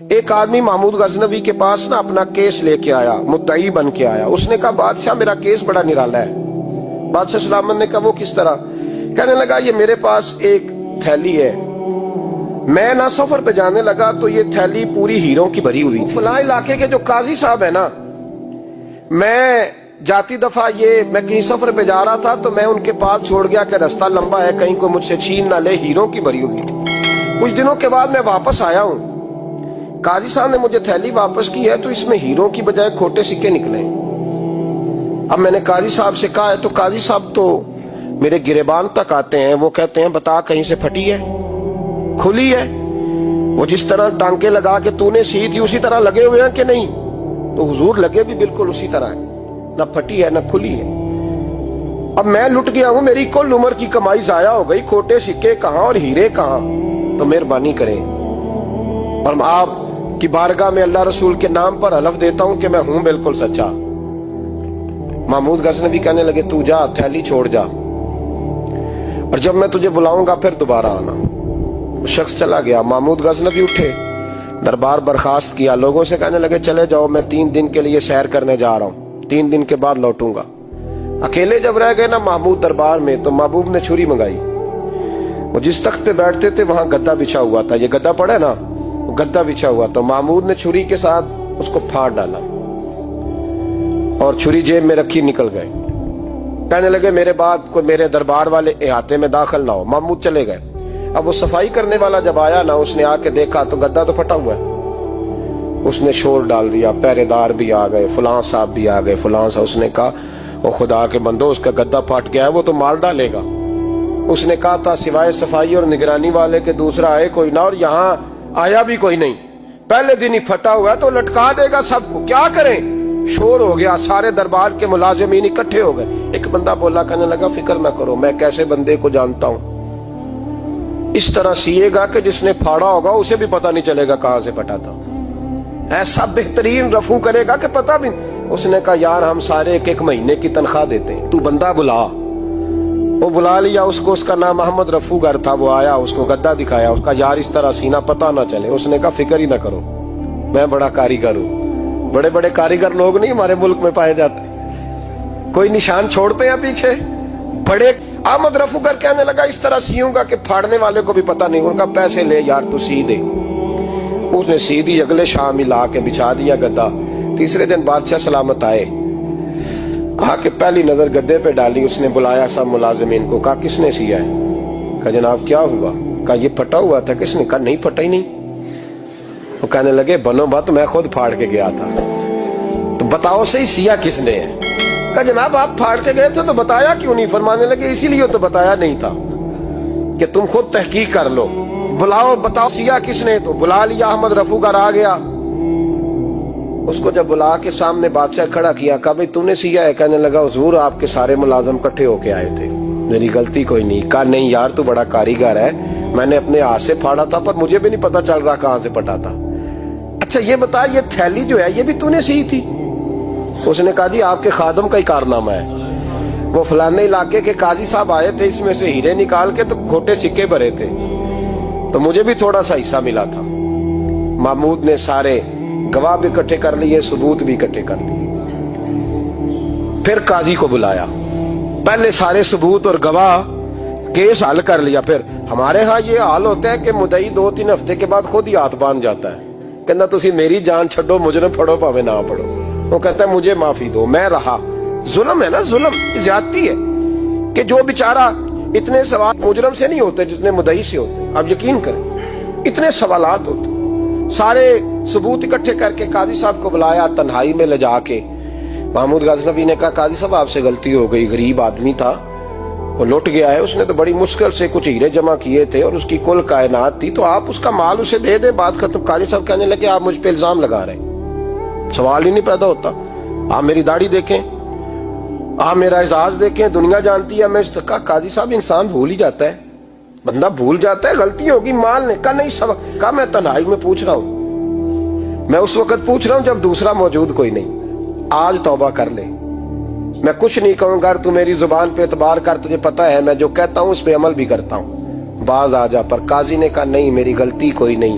ایک آدمی محمود غزنوی کے پاس نا اپنا کیس لے کے آیا، مدعی بن کے آیا. اس نے کہا بادشاہ میرا کیس بڑا نرالا ہے. بادشاہ سلامت نے کہا وہ کس طرح؟ کہنے لگا یہ میرے پاس ایک تھیلی ہے، میں نہ سفر پہ جانے لگا تو یہ تھیلی پوری ہیروں کی بھری ہوئی تھی. فلاں علاقے کے جو قاضی صاحب ہے نا، میں جاتی دفعہ میں کہیں سفر پہ جا رہا تھا تو میں ان کے پاس چھوڑ گیا کہ رستہ لمبا ہے، کہیں کو مجھ سے چھین نہ لے، ہیروں کی بھری ہوئی. کچھ دنوں کے بعد میں واپس آیا ہوں، قاضی صاحب نے مجھے تھیلی واپس کی ہے تو اس میں ہیروں کی بجائے کھوٹے سکے نکلے. اب میں نے قاضی صاحب سے کہا ہے تو قاضی صاحب تو میرے گریبان تک آتے ہیں، وہ کہتے ہیں بتا کہیں سے پھٹی ہے، کھلی ہے؟ وہ جس طرح ٹانکے لگا کے تو نے سی تھی اسی طرح لگے ہوئے ہیں کہ نہیں؟ تو حضور لگے بھی بالکل اسی طرح ہے، نہ پھٹی ہے نہ کھلی ہے. اب میں لٹ گیا ہوں، میری کل عمر کی کمائی ضائع ہو گئی، کھوٹے سکے کہاں اور ہیرے کہاں؟ تو مہربانی کریں. اور آپ کی بارگاہ میں اللہ رسول کے نام پر حلف دیتا ہوں کہ میں ہوں بالکل سچا. محمود غزنوی کہنے لگے تو جا، تھیلی چھوڑ جا، اور جب میں تجھے بلاؤں گا پھر دوبارہ آنا. وہ شخص چلا گیا. محمود غزنوی اٹھے، دربار برخاست کیا، لوگوں سے کہنے لگے چلے جاؤ، میں 3 دن کے لیے سیر کرنے جا رہا ہوں، 3 دن کے بعد لوٹوں گا. اکیلے جب رہ گئے نا محمود دربار میں تو محبوب نے چھری منگائی. وہ جس تخت پہ بیٹھتے تھے وہاں گدا بچھا ہوا تھا، یہ گدا پڑا نا، وہ گدا بچھا ہوا تھا. محمود نے چھری کے ساتھ اس کو پھاڑ ڈالا اور چھری جیب میں رکھی نکل گئے. کہنے لگے میرے بعد کوئی میرے دربار والے احاطے میں داخل نہ ہو. محمود چلے گئے. اب وہ صفائی کرنے والا جب آیا نا، اس نے آ کے دیکھا تو گدا تو پھٹا ہوا ہے. اس نے شور ڈال دیا، پہرے دار بھی آ گئے، فلاں صاحب بھی آ گئے، فلاں صاحب. اس نے کہا وہ خدا کے بندو، اس کا گدا پھٹ گیا ہے، وہ تو مار ڈالے گا. اس نے کہا تھا سوائے صفائی اور نگرانی والے کے دوسرا آئے کوئی نہ، اور یہاں آیا بھی کوئی نہیں، پہلے دن ہی پھٹا ہوا ہے تو لٹکا دے گا سب کو، کیا کریں؟ شور ہو گیا، سارے دربار کے ملازمین اکٹھے ہو گئے. ایک بندہ بولا، کہنے لگا فکر نہ کرو، میں کیسے بندے کو جانتا ہوں، اس طرح سیے گا کہ جس نے پھاڑا ہوگا اسے بھی پتہ نہیں چلے گا کہاں سے پھٹا تھا. ایسا بہترین رفو کرے گا کہ پتہ بھی. اس نے کہا یار ہم سارے 1 مہینے کی تنخواہ دیتے ہیں، تو بندہ بلا. وہ بلا لیا اس کو، اس کا نام محمد رفو گر تھا. وہ آیا، اس کو گدا دکھایا، اس کا یار اس طرح سینہ پتہ نہ چلے. اس نے کہا فکر ہی نہ کرو، میں بڑا کاریگر ہوں. بڑے بڑے کاریگر لوگ نہیں ہمارے ملک میں پائے جاتے، کوئی نشان چھوڑتے ہیں پیچھے بڑے. احمد رفو گر کہنے لگا اس طرح سیوں گا کہ پھاڑنے والے کو بھی پتہ نہیں. ان کا پیسے لے یار تو سی دے. اس نے سی دی، اگلے شام ہی لا کے بچھا دیا گدا. تیسرے دن بادشاہ سلامت آئے، آ کے پہلی نظر گدے پہ ڈالی. اس نے بلایا سب ملازمین کو، کہا کس نے سیا ہے؟ کہا جناب کیا ہوا؟ کہا یہ پھٹا ہوا تھا. کس نے؟ کہا نہیں پھٹا ہی نہیں. وہ کہنے لگے بنو بات، میں خود پھاڑ کے گیا تھا، تو بتاؤ صحیح سیا کس نے ہے؟ کہا جناب آپ پھاڑ کے گئے تھے تو بتایا کیوں نہیں؟ فرمانے لگے اسی لیے تو بتایا نہیں تھا کہ تم خود تحقیق کر لو، بلاؤ بتاؤ سیا کس نے. تو بلا لیا، احمد رفو گر آ گیا. اس کو جب بلا کے سامنے بادشاہ کھڑا کیا، کہا بھئی تو نے سیا ہے؟ کہنے لگا حضور آپ کے سارے ملازم کٹھے ہو کے آئے تھے، میری غلطی کوئی نہیں. کہا نہیں یار تو بڑا کاریگر ہے، میں نے اپنے ہاتھ سے پھاڑا تھا پر مجھے بھی نہیں پتا چل رہا کہاں سے پھٹا تھا. اچھا یہ بتا یہ تھیلی جو ہے یہ بھی تو نے سی تھی؟ اس نے کہا جی آپ کے خادم کا ہی کارنامہ ہے، وہ فلانے علاقے کے قاضی صاحب آئے تھے، اس میں سے ہیرے نکال کے تو کھوٹے سکے بھرے تھے، تو مجھے بھی تھوڑا سا حصہ ملا تھا. محمود نے سارے گواہ بھی اکٹھے کر لیے، ثبوت بھی اکٹھے کر لیے. پھر قاضی کو بلایا، پہلے سارے ثبوت اور گواہ کیس حل کر لیا. پھر ہمارے ہاں یہ حال ہوتا ہے کہ مدعی 2-3 ہفتے کے بعد خود ہی ہاتھ باندھ جاتا ہے، کہنا تسی میری جان چھڈو، مجرم پھڑو پاوے نہ پڑھو. وہ کہتا ہے مجھے معافی دو، میں رہا. ظلم ہے نا، ظلم زیادتی ہے کہ جو بیچارہ اتنے سوال مجرم سے نہیں ہوتے جتنے مدعی سے ہوتے. آپ یقین کریں اتنے سوالات ہوتے. سارے ثبوت اکٹھے کر کے قاضی صاحب کو بلایا، تنہائی میں لے جا کے. محمود غزنوی نے کہا قاضی صاحب آپ سے غلطی ہو گئی، غریب آدمی تھا، وہ لٹ گیا ہے، اس نے تو بڑی مشکل سے کچھ ہیرے جمع کیے تھے اور اس کی کل کائنات تھی، تو آپ اس کا مال اسے دے دیں، بات ختم. قاضی صاحب کہنے لگے آپ مجھ پہ الزام لگا رہے ہیں، سوال ہی نہیں پیدا ہوتا. آپ میری داڑھی دیکھیں، آپ میرا اعزاز دیکھیں، دنیا جانتی ہے میں اس کا. قاضی صاحب انسان بھول ہی جاتا ہے، بندہ بھول جاتا ہے، غلطی ہوگی. مال نے کہا نہیں سب. کہا میں تنہائی میں پوچھ رہا ہوں، میں اس وقت پوچھ رہا ہوں جب دوسرا موجود کوئی نہیں. آج توبہ کر لے، میں کچھ نہیں کہوں گا، تو میری زبان پہ اعتبار کر، تجھے پتا ہے میں جو کہتا ہوں اس پہ عمل بھی کرتا ہوں، باز آ جا. پر قاضی نے کہا نہیں میری غلطی کوئی نہیں،